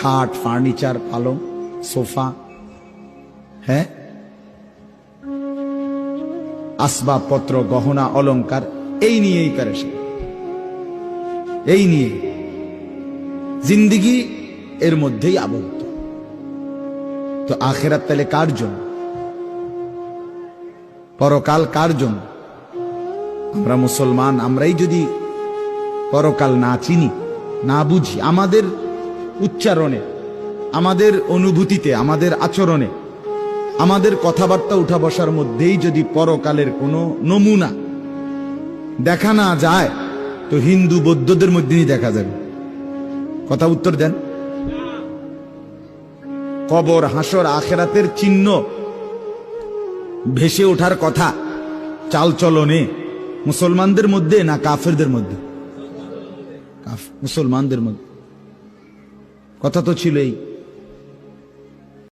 খাট, ফার্নিচার, পালং, সোফা, হ্যাঁ, আসবাবপত্র, গহনা, অলংকার, এই নিয়েই করে সে, এই নিয়ে জিন্দিগি এর মধ্যেই আবদ্ধ। তো আখিরাত তাহলে কার জন্য? পরকাল কার জন্য? আমরা মুসলমান, আমরাই যদি পরকাল না চিনি, না বুঝি, আমাদের উচ্চারণে, আমাদের অনুভূতিতে, আমাদের আচরণে, আমাদের কথাবার্তা উঠা বসার মধ্যেই যদি পরকালের কোনো নমুনা দেখা না যায়, তো হিন্দু বৌদ্ধদের মধ্যেই দেখা যাবে। কথা উত্তর দেন। কবর, হাসর, আখেরাতের চিহ্ন ভেসে ওঠার কথা চালচলনে মুসলমানদের মধ্যে না কাফেরদের মধ্যে? মুসলমানদের মধ্যে। কথা তো ছিলই।